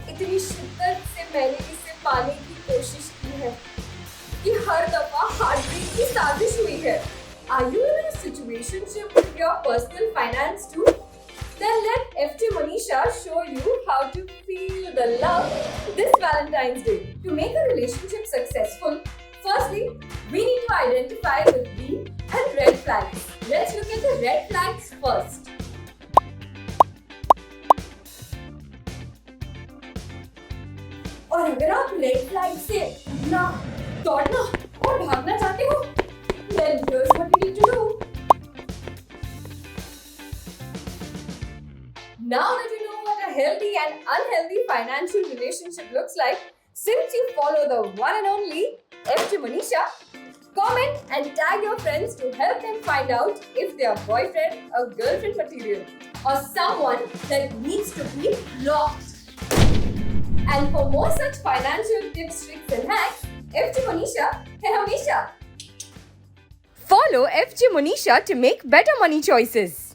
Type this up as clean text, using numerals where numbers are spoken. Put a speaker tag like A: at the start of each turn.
A: इतनी शिद्दत से मैंने इसे पाने की कोशिश की है कि हर दफा हार्ट ब्रेक की साजिश हुई है। Are you in a situationship with your personal finance too? Then let FT Manisha show you how to feel the love this Valentine's Day. To make a relationship successful, firstly, we need to identify the green and red flags. Let's look at the red flags first. और अगर आप red flag से ना दौड़ना और भागना चाहते हो, then here's what you need to do. Now that you know what a healthy and unhealthy financial relationship looks like, since you follow the one and only FT Manisha, comment and tag your friends to help them find out if they are boyfriend or girlfriend material or someone that needs to be blocked. And for more such financial tips, tricks and hacks, FT Manisha hai hamesha. Follow FT Manisha to make better money choices.